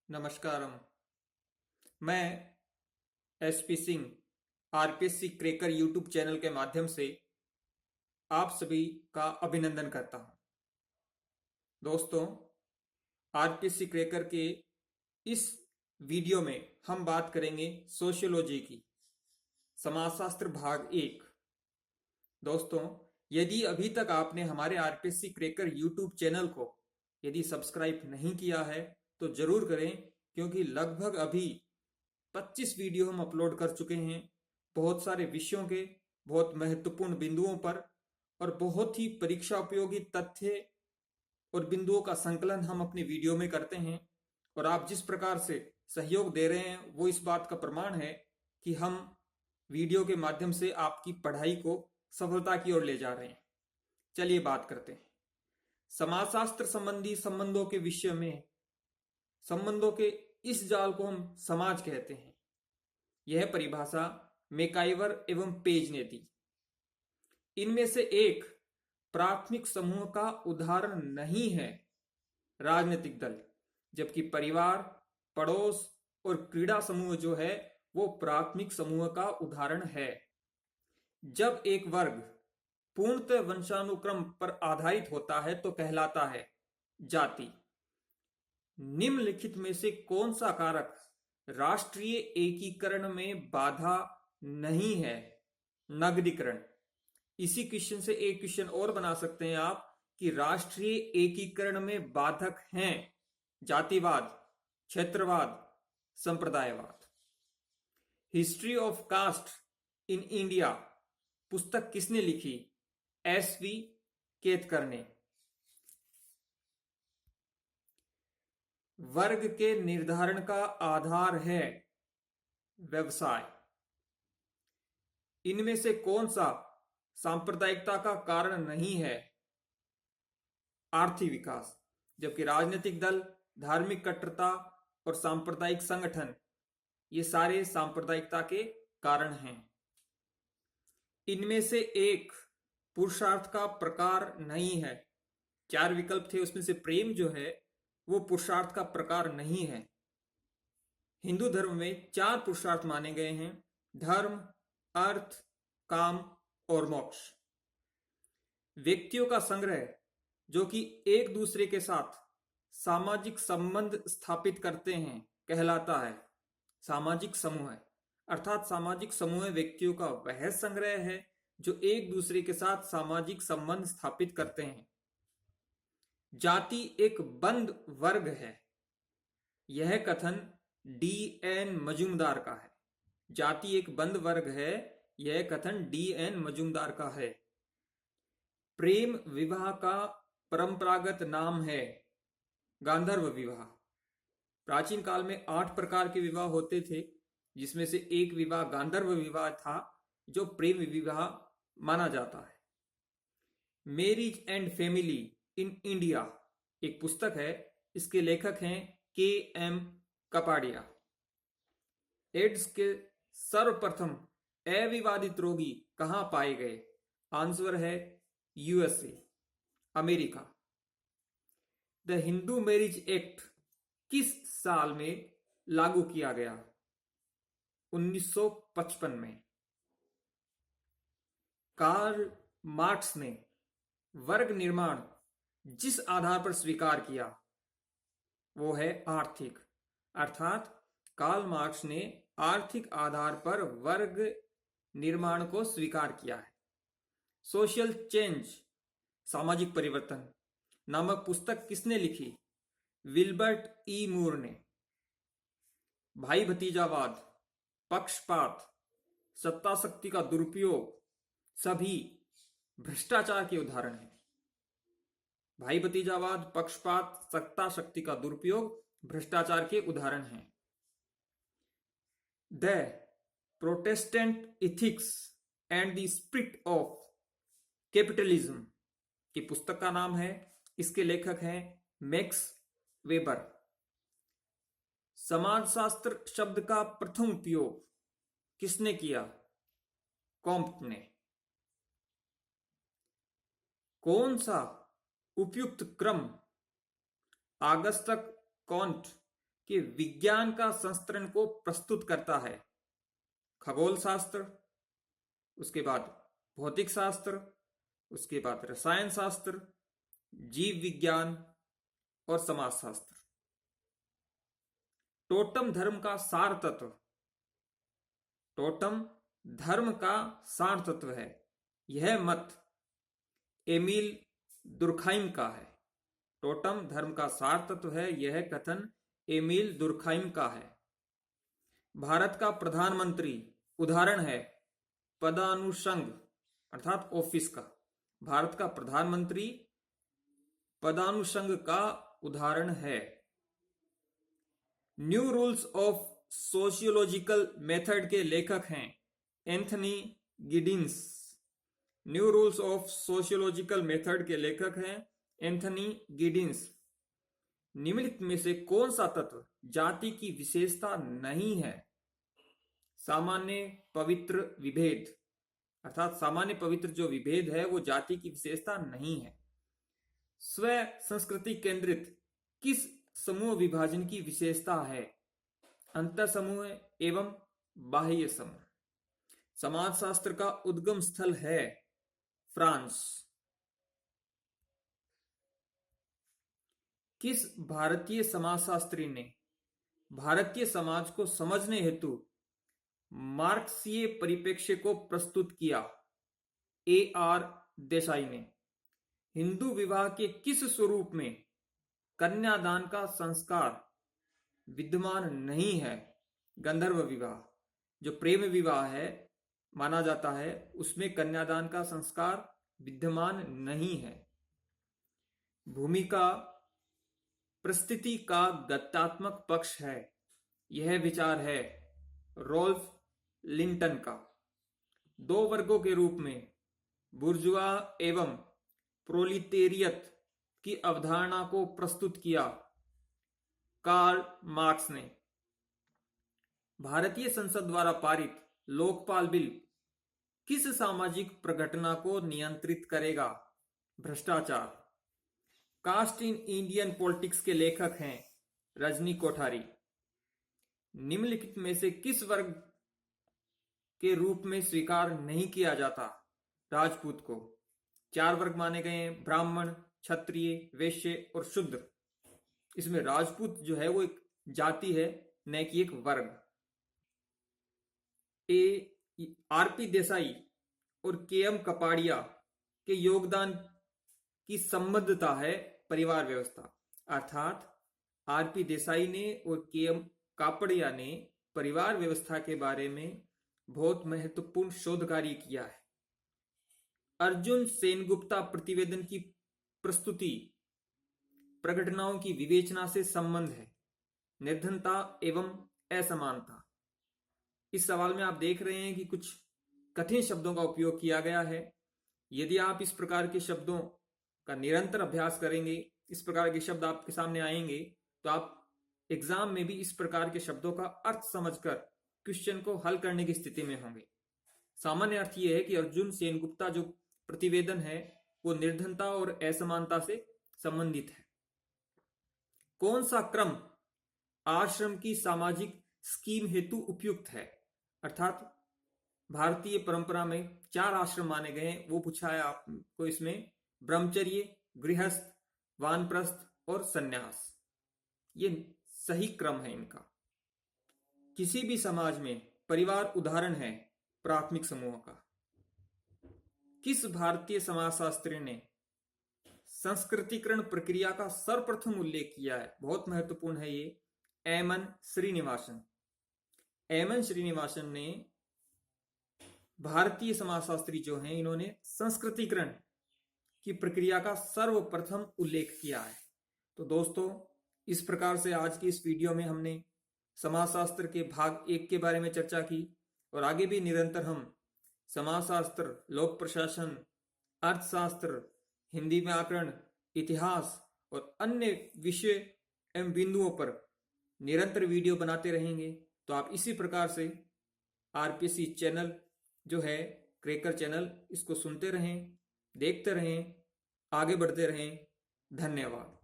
नमस्कारम। मैं SP Singh RPSC cracker YouTube channel के माध्यम से आप सभी का अभिनंदन करता हूं। दोस्तों, आरपीएससी क्रैकर के इस वीडियो में हम बात करेंगे सोशियोलॉजी की, समाजशास्त्र भाग 1। दोस्तों, यदि अभी तक आपने हमारे आरपीएससी क्रैकर यूट्यूब चैनल को यदि सब्सक्राइब नहीं किया है तो जरूर करें, क्योंकि लगभग अभी 25 वीडियो हम अपलोड कर चुके हैं बहुत सारे विषयों के, बहुत महत्वपूर्ण बिंदुओं पर, और बहुत ही परीक्षा उपयोगी तथ्य और बिंदुओं का संकलन हम अपनी वीडियो में करते हैं। और आप जिस प्रकार से सहयोग दे रहे हैं वो इस बात का प्रमाण है कि हम वीडियो के माध्यम से आपकी पढ़ाई को सफलता की ओर ले जा रहे हैं। चलिए बात करते हैं समाजशास्त्र संबंधी संबंधों के विषय में। संबंधों के इस जाल को हम समाज कहते हैं। यह परिभाषा मैकाइवर एवं पेज ने दी। इनमें से एक प्राथमिक समूह का उदाहरण नहीं है राजनीतिक दल, जबकि परिवार, पड़ोस और क्रीड़ा समूह जो है वो प्राथमिक समूह का उदाहरण है। जब एक वर्ग पूर्णतः वंशानुक्रम पर आधारित होता है तो कहलाता है जाति। निम्नलिखित में से कौन सा कारक राष्ट्रीय एकीकरण में बाधा नहीं है? नगदीकरण। इसी क्वेश्चन से एक क्वेश्चन और बना सकते हैं आप कि राष्ट्रीय एकीकरण में बाधक हैं जातिवाद, क्षेत्रवाद, संप्रदायवाद। History of caste in India पुस्तक किसने लिखी? एस.वी. केतकर ने। वर्ग के निर्धारण का आधार है व्यवसाय। इनमें से कौन सा सांप्रदायिकता का कारण नहीं है? आर्थिक विकास। जबकि राजनीतिक दल, धार्मिक कट्टरता और सांप्रदायिक संगठन ये सारे सांप्रदायिकता के कारण हैं। इनमें से एक पुरुषार्थ का प्रकार नहीं है। 4 विकल्प थे, उसमें से प्रेम जो है वो पुरुषार्थ का प्रकार नहीं है। हिंदू धर्म में 4 पुरुषार्थ माने गए हैं: धर्म, अर्थ, काम और मोक्ष। व्यक्तियों का संग्रह जो कि एक दूसरे के साथ सामाजिक संबंध स्थापित करते हैं कहलाता है सामाजिक समूह है। अर्थात सामाजिक समूह व्यक्तियों का वह संग्रह है जो एक दूसरे के साथ सामाजिक संबंध स्थापित करते हैं। जाति एक बंद वर्ग है, यह कथन डी.एन. मजूमदार का है। जाति एक बंद वर्ग है, यह कथन डी.एन. मजूमदार का है। प्रेम विवाह का परंपरागत नाम है गांधर्व विवाह। प्राचीन काल में 8 प्रकार के विवाह होते थे, जिसमें से एक विवाह गांधर्व विवाह था जो प्रेम विवाह माना जाता है। Marriage and family in India एक पुस्तक है, इसके लेखक हैं के.एम. कपाडिया। एड्स के सर्वप्रथम अविवादित रोगी कहां पाए गए? आंसर है USA, America. The Hindu marriage act किस साल में लागू किया गया? 1955 में। कार्ल मार्क्स ने वर्ग निर्माण जिस आधार पर स्वीकार किया वो है आर्थिक। अर्थात कार्ल मार्क्स ने आर्थिक आधार पर वर्ग निर्माण को स्वीकार किया है। सोशल चेंज सामाजिक परिवर्तन नामक पुस्तक किसने लिखी? विल्बर्ट ई. मूर ने। भाई भतीजावाद, पक्षपात, सत्ता शक्ति का दुरुपयोग सभी भ्रष्टाचार के उदाहरण हैं। भाई भतीजावाद, पक्षपात, सत्ता शक्ति का दुरुपयोग भ्रष्टाचार के उदाहरण हैं। The Protestant ethics and the spirit of capitalism की पुस्तक का नाम है, इसके लेखक हैं मैक्स वेबर। समाजशास्त्र शब्द का प्रथम उपयोग किसने किया? कॉम्ट ने। कौन सा उपयुक्त क्रम आगस्तक कॉन्ट कि विज्ञान का संस्करण को प्रस्तुत करता है? खगोल शास्त्र, उसके बाद भौतिक शास्त्र, उसके बाद रसायन शास्त्र, जीव विज्ञान और समाज शास्त्र। टोटम धर्म का सार तत्व, टोटम धर्म का सार तत्व है, यह मत एमिल दुर्खाइम का है। टोटम धर्म का सार तत्व है, यह कथन एमिल दुर्खाइम का है। भारत का प्रधानमंत्री उदाहरण है पदानुषंग अर्थात ऑफिस का। भारत का प्रधानमंत्री पदानुषंग का उदाहरण है। New rules of sociological method के लेखक हैं Anthony Giddens. New rules of sociological method के लेखक हैं एंथनी गिडिंस। निम्नलिखित में से कौन सा तत्व जाति की विशेषता नहीं है? सामान्य पवित्र विभेद अर्थात सामान्य पवित्र जो विभेद है वो जाति की विशेषता नहीं है। स्व संस्कृति केंद्रित किस समूह विभाजन की विशेषता है? अंतर समूह एवं बाह्य समूह। समाजशास्त्र का उद्गम स्थल है फ्रांस। किस भारतीय समाजशास्त्री ने भारतीय समाज को समझने हेतु मार्क्सीय परिप्रेक्ष्य को प्रस्तुत किया? A.R. देसाई ने। हिंदू विवाह के किस स्वरूप में कन्यादान का संस्कार विद्यमान नहीं है? गंधर्व विवाह जो प्रेम विवाह है माना जाता है, उसमें कन्यादान का संस्कार विद्यमान नहीं है। भूमिका परिस्थिति का गत्यात्मक पक्ष है, यह विचार है रोल्फ लिंटन का। दो वर्गों के रूप में बुर्जुआ एवं प्रोलिटेरियत की अवधारणा को प्रस्तुत किया कार्ल मार्क्स ने। भारतीय संसद द्वारा पारित लोकपाल बिल किस सामाजिक प्रघटना को नियंत्रित करेगा? भ्रष्टाचार। कास्ट इन इंडियन पॉलिटिक्स के लेखक हैं रजनी कोठारी। निम्नलिखित में से किस वर्ग के रूप में स्वीकार नहीं किया जाता राजपूत को? चार वर्ग माने गए हैं, ब्राह्मण, क्षत्रिय, वैश्य और शूद्र। इसमें राजपूत जो है वो एक जाति है, न कि एक वर्ग। आरपी देसाई और केएम कपाड़िया के योगदान की संबद्धता है परिवार व्यवस्था, अर्थात आरपी देसाई ने और केएम कापड़िया ने परिवार व्यवस्था के बारे में बहुत महत्वपूर्ण शोध कार्य किया है। अर्जुन सेनगुप्ता प्रतिवेदन की प्रस्तुति प्रघटनाओं की विवेचना से संबंध है, निर्धनता एवं असमानता। इस सवाल में आप देख रहे हैं कि कुछ कठिन शब्दों का उपयोग किया गया है। यदि आप इस प्रकार के शब्दों का निरंतर अभ्यास करेंगे, इस प्रकार के शब्द आपके सामने आएंगे, तो आप एग्जाम में भी इस प्रकार के शब्दों का अर्थ समझकर क्वेश्चन को हल करने की स्थिति में होंगे। सामान्य अर्थ यह है कि अर्जुन सेनगुप्ता जो प्रतिवेदन है वो निर्धनता और असमानता से संबंधित है। कौन सा क्रम आश्रम की सामाजिक स्कीम हेतु उपयुक्त है? अर्थात भारतीय परंपरा में 4 आश्रम माने गए हैं, वो पूछा है आपको इसमें। ब्रह्मचर्य, गृहस्थ, वानप्रस्थ और सन्यास, ये सही क्रम है इनका। किसी भी समाज में परिवार उदाहरण है प्राथमिक समूह का। किस भारतीय समाजशास्त्री ने संस्कृतिकरण प्रक्रिया का सर्वप्रथम उल्लेख किया है? बहुत महत्वपूर्ण है ये, एमएन श्रीनिवासन। एमएन श्रीनिवासन ने भारतीय समाजशास्त्री जो हैं, इन्होंने संस्कृतिकरण की प्रक्रिया का सर्वप्रथम उल्लेख किया है। तो दोस्तों, इस प्रकार से आज की इस वीडियो में हमने समाजशास्त्र के भाग 1 के बारे में चर्चा की, और आगे भी निरंतर हम समाजशास्त्र, लोक प्रशासन, अर्थशास्त्र, हिंदी व्याकरण, इतिहास और अन्य विषय एवं बिंदुओं पर निरंतर वीडियो बनाते रहेंगे। तो आप इसी प्रकार से आरपीसी चैनल जो है, क्रैकर चैनल, इसको सुनते रहें, देखते रहें, आगे बढ़ते रहें। धन्यवाद।